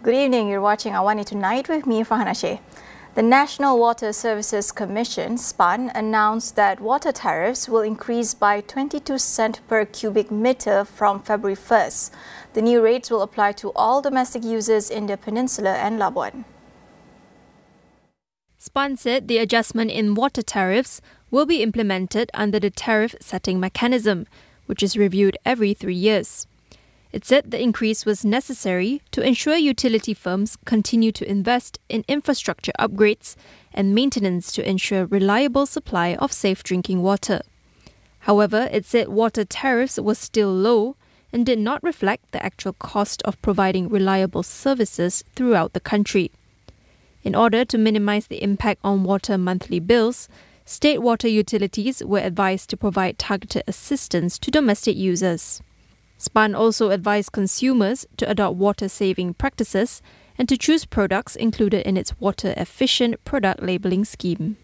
Good evening, you're watching AWANI Tonight with me, Farhana Sheikh. The National Water Services Commission, SPAN, announced that water tariffs will increase by 22 cents per cubic meter from February 1st. The new rates will apply to all domestic users in the peninsula and Labuan. SPAN said the adjustment in water tariffs will be implemented under the tariff setting mechanism, which is reviewed every 3 years. It said the increase was necessary to ensure utility firms continue to invest in infrastructure upgrades and maintenance to ensure reliable supply of safe drinking water. However, it said water tariffs were still low and did not reflect the actual cost of providing reliable services throughout the country. In order to minimize the impact on water monthly bills, state water utilities were advised to provide targeted assistance to domestic users. SPAN also advised consumers to adopt water-saving practices and to choose products included in its water-efficient product labelling scheme.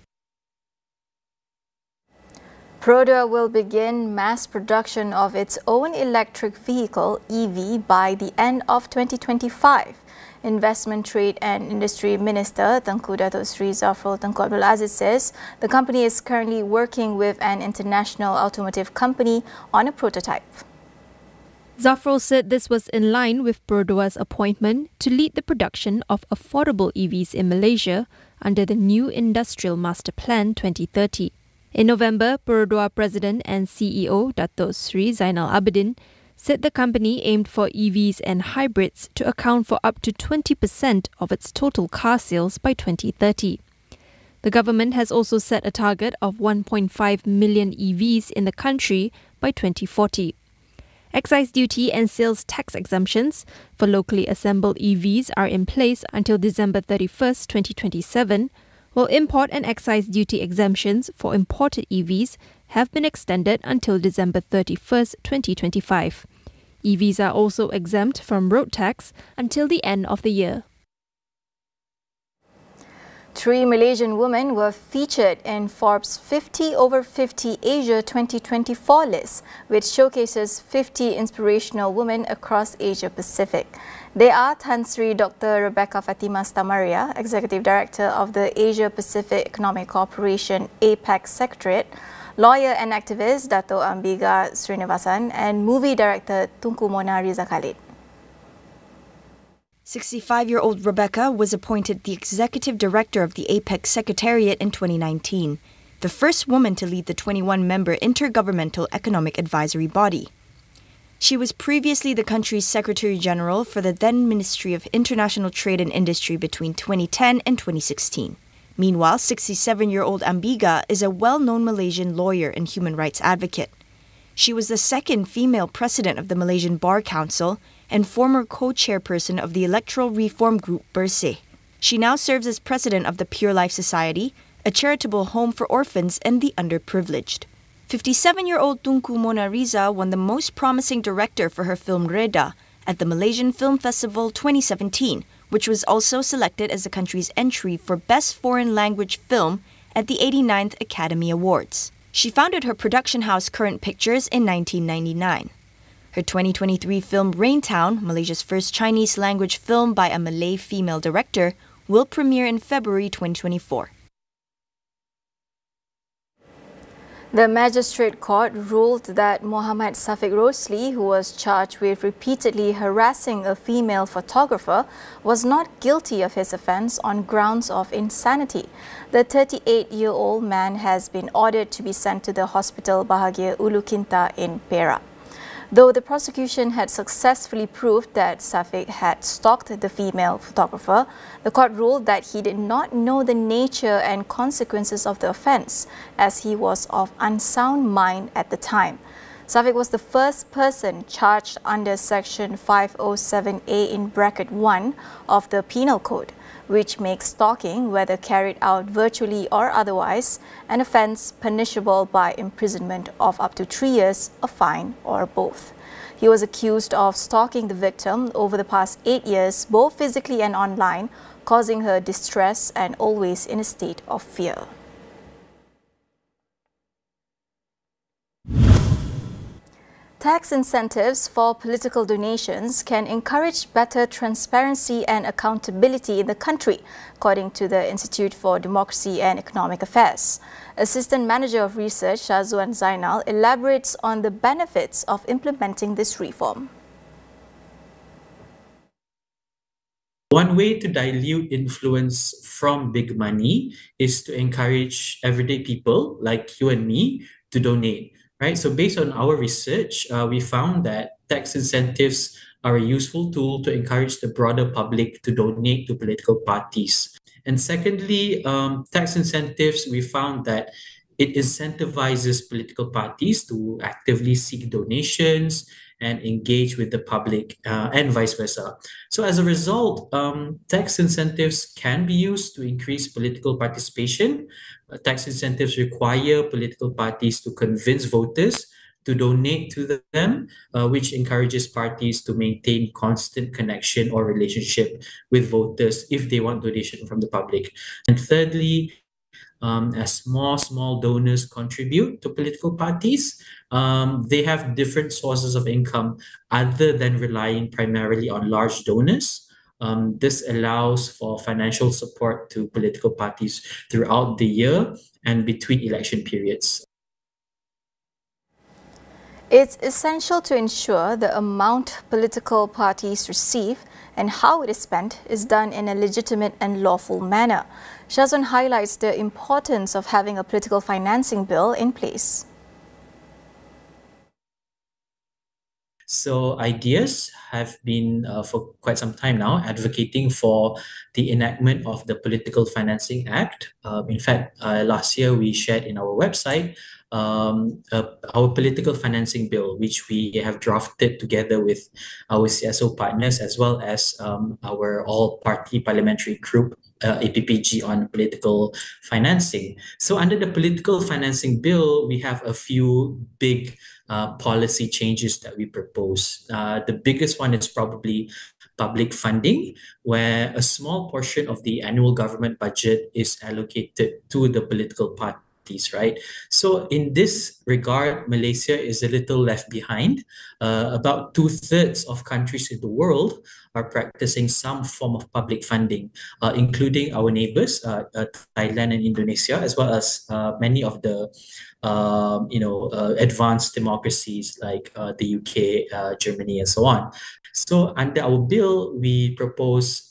Perodua will begin mass production of its own electric vehicle, EV, by the end of 2025. Investment, Trade and Industry Minister Tengku Datuk Seri Zafrul Tunku Abdul Aziz says the company is currently working with an international automotive company on a prototype. Zafrul said this was in line with Perodua's appointment to lead the production of affordable EVs in Malaysia under the new Industrial Master Plan 2030. In November, Perodua President and CEO Datuk Seri Zainal Abidin said the company aimed for EVs and hybrids to account for up to 20% of its total car sales by 2030. The government has also set a target of 1.5 million EVs in the country by 2040. Excise duty and sales tax exemptions for locally assembled EVs are in place until December 31st, 2027, while import and excise duty exemptions for imported EVs have been extended until December 31st, 2025. EVs are also exempt from road tax until the end of the year. 3 Malaysian women were featured in Forbes 50 over 50 Asia 2024 list, which showcases 50 inspirational women across Asia Pacific. They are Tan Sri Dr. Rebecca Fatima Stamaria, Executive Director of the Asia Pacific Economic Cooperation APEC Secretariat, lawyer and activist Dato' Ambiga Srinivasan, and movie director Tunku Mona Riza Khalid. 65-year-old Rebecca was appointed the Executive Director of the APEC Secretariat in 2019, the first woman to lead the 21-member Intergovernmental Economic Advisory Body. She was previously the country's Secretary General for the then Ministry of International Trade and Industry between 2010 and 2016. Meanwhile, 67-year-old Ambiga is a well-known Malaysian lawyer and human rights advocate. She was the second female president of the Malaysian Bar Council and former co-chairperson of the electoral reform group Bersih. She now serves as president of the Pure Life Society, a charitable home for orphans and the underprivileged. 57-year-old Tunku Mona Riza won the Most Promising Director for her film Reda at the Malaysian Film Festival 2017, which was also selected as the country's entry for Best Foreign Language Film at the 89th Academy Awards. She founded her production house Current Pictures in 1999. Her 2023 film Raintown, Malaysia's first Chinese language film by a Malay female director, will premiere in February 2024. The Magistrate Court ruled that Muhammad Safiq Rosli, who was charged with repeatedly harassing a female photographer, was not guilty of his offence on grounds of insanity. The 38-year-old man has been ordered to be sent to the Hospital Bahagia Ulu Kinta in Perak. Though the prosecution had successfully proved that Safiq had stalked the female photographer, the court ruled that he did not know the nature and consequences of the offence, as he was of unsound mind at the time. Safiq was the first person charged under Section 507A in bracket 1 of the Penal Code, which makes stalking, whether carried out virtually or otherwise, an offence punishable by imprisonment of up to 3 years, a fine, or both. He was accused of stalking the victim over the past 8 years, both physically and online, causing her distress and always in a state of fear. Tax incentives for political donations can encourage better transparency and accountability in the country, according to the Institute for Democracy and Economic Affairs. Assistant Manager of Research Shahzuan Zainal elaborates on the benefits of implementing this reform. One way to dilute influence from big money is to encourage everyday people like you and me to donate. Right? So based on our research, we found that tax incentives are a useful tool to encourage the broader public to donate to political parties. And secondly, tax incentives, we found that it incentivizes political parties to actively seek donations and engage with the public and vice versa. So as a result, tax incentives can be used to increase political participation. Tax incentives require political parties to convince voters to donate to them, which encourages parties to maintain constant connection or relationship with voters if they want donation from the public. And thirdly, as small donors contribute to political parties, they have different sources of income other than relying primarily on large donors. This allows for financial support to political parties throughout the year and between election periods. It's essential to ensure the amount political parties receive and how it is spent is done in a legitimate and lawful manner. Shahzuan highlights the importance of having a political financing bill in place. So ideas have been for quite some time now advocating for the enactment of the Political Financing Act. In fact, last year we shared in our website our political financing bill, which we have drafted together with our CSO partners as well as our all-party parliamentary group, APPG, on political financing. So under the political financing bill, we have a few big policy changes that we propose. The biggest one is probably public funding, where a small portion of the annual government budget is allocated to the political parties, right? So in this regard, Malaysia is a little left behind. About 2/3 of countries in the world are practicing some form of public funding, including our neighbors, Thailand and Indonesia, as well as many of the advanced democracies like the UK, Germany, and so on. So under our bill, we propose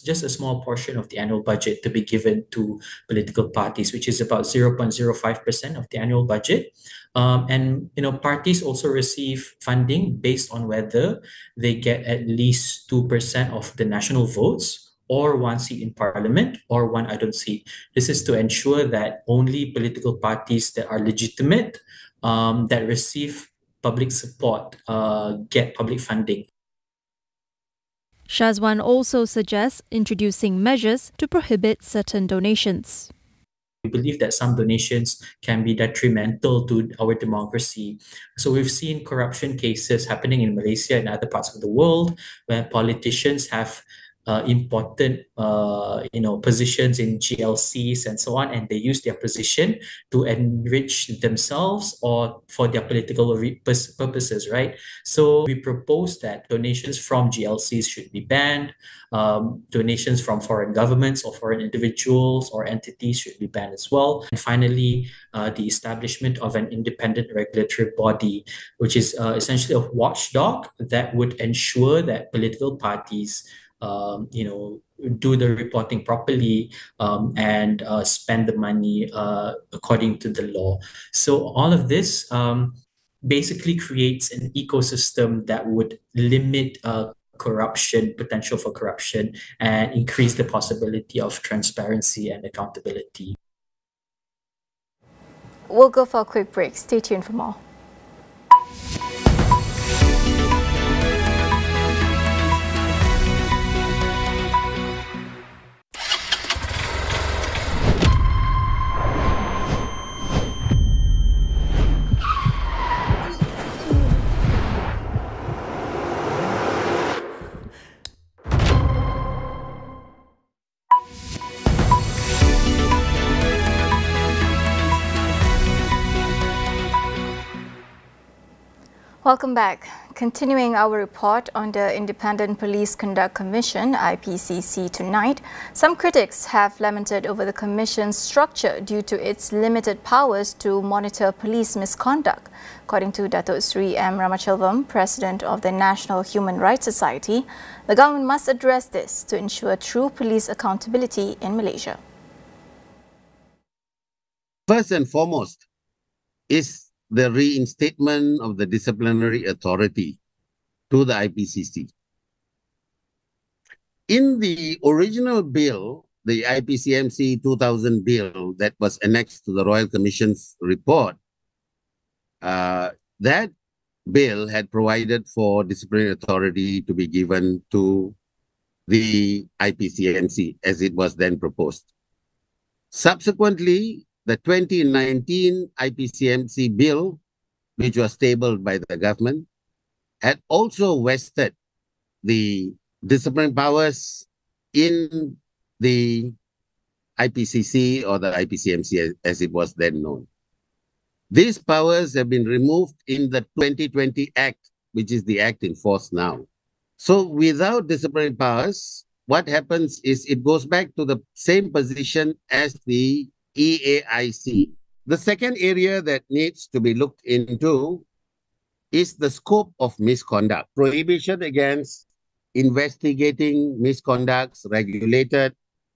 just a small portion of the annual budget to be given to political parties, which is about 0.05% of the annual budget. And parties also receive funding based on whether they get at least 2% of the national votes, or one seat in parliament, or one idle seat. This is to ensure that only political parties that are legitimate, that receive public support, get public funding. Shahzuan also suggests introducing measures to prohibit certain donations. We believe that some donations can be detrimental to our democracy. So we've seen corruption cases happening in Malaysia and other parts of the world where politicians have important positions in GLCs and so on, and they use their position to enrich themselves or for their political purposes, right? So we propose that donations from GLCs should be banned, donations from foreign governments or foreign individuals or entities should be banned as well. And finally, the establishment of an independent regulatory body, which is essentially a watchdog that would ensure that political parties do the reporting properly and spend the money according to the law. So all of this basically creates an ecosystem that would limit potential for corruption, and increase the possibility of transparency and accountability. We'll go for a quick break. Stay tuned for more. Welcome back. Continuing our report on the Independent Police Conduct Commission, IPCC, tonight, some critics have lamented over the Commission's structure due to its limited powers to monitor police misconduct. According to Datuk Sri M. Ramachelvam, President of the National Human Rights Society, the government must address this to ensure true police accountability in Malaysia. First and foremost is the reinstatement of the disciplinary authority to the IPCC. In the original bill, the IPCMC 2000 bill that was annexed to the Royal Commission's report, that bill had provided for disciplinary authority to be given to the IPCMC as it was then proposed. Subsequently, the 2019 IPCMC bill, which was tabled by the government, had also vested the disciplinary powers in the IPCC or the IPCMC as it was then known. These powers have been removed in the 2020 Act, which is the act in force now. So without disciplinary powers, what happens is it goes back to the same position as the EAIC. The second area that needs to be looked into is the scope of misconduct. Prohibition against investigating misconducts regulated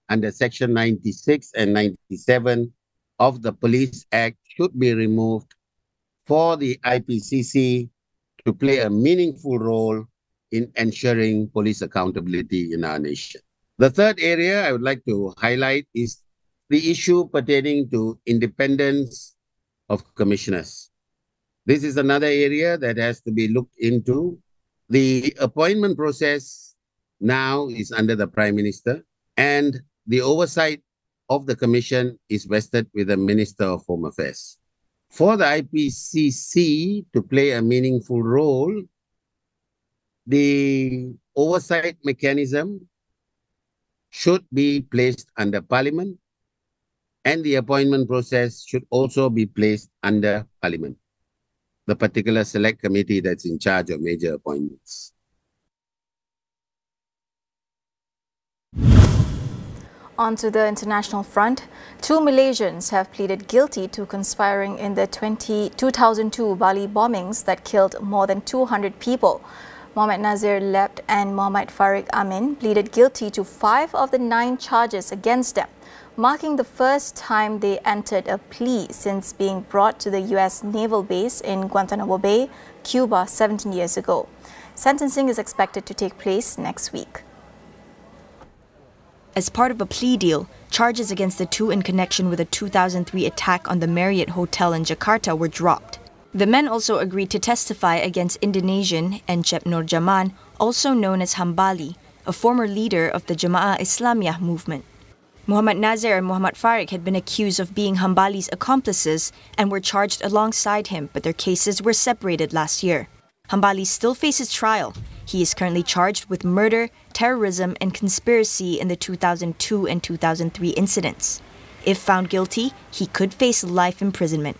under Section 96 and 97 of the Police Act should be removed for the IPCC to play a meaningful role in ensuring police accountability in our nation. The third area I would like to highlight is the issue pertaining to independence of commissioners. This is another area that has to be looked into. The appointment process now is under the Prime Minister, and the oversight of the commission is vested with the Minister of Home Affairs. For the IPCC to play a meaningful role, the oversight mechanism should be placed under Parliament, and the appointment process should also be placed under Parliament, the particular select committee that's in charge of major appointments. On to the international front, 2 Malaysians have pleaded guilty to conspiring in the 2002 Bali bombings that killed more than 200 people. Mohamed Nazir Lebt and Mohamed Farid Amin pleaded guilty to 5 of the 9 charges against them, marking the first time they entered a plea since being brought to the US naval base in Guantanamo Bay, Cuba 17 years ago. Sentencing is expected to take place next week. As part of a plea deal, charges against the two in connection with a 2003 attack on the Marriott Hotel in Jakarta were dropped. The men also agreed to testify against Indonesian Encep Nur Jaman, also known as Hambali, a former leader of the Jama'ah Islamiyah movement. Mohamed Nazir and Mohamed Farid had been accused of being Hambali's accomplices and were charged alongside him, but their cases were separated last year. Hambali still faces trial. He is currently charged with murder, terrorism, and conspiracy in the 2002 and 2003 incidents. If found guilty, he could face life imprisonment.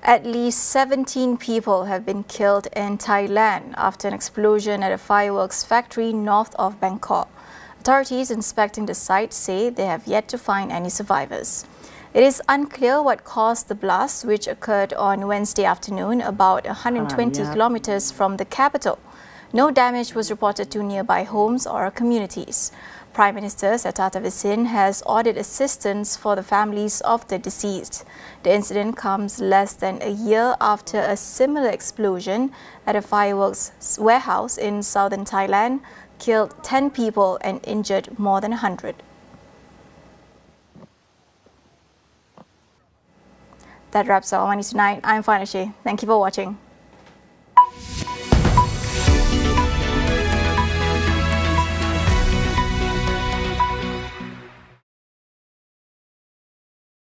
At least 17 people have been killed in Thailand after an explosion at a fireworks factory north of Bangkok. Authorities inspecting the site say they have yet to find any survivors. It is unclear what caused the blast, which occurred on Wednesday afternoon about 120 kilometers from the capital. No damage was reported to nearby homes or communities. Prime Minister Srettha Thavisin has ordered assistance for the families of the deceased. The incident comes less than a year after a similar explosion at a fireworks warehouse in southern Thailand killed 10 people and injured more than 100. That wraps up AWANI Tonight. I'm Farhana Sheikh. Thank you for watching.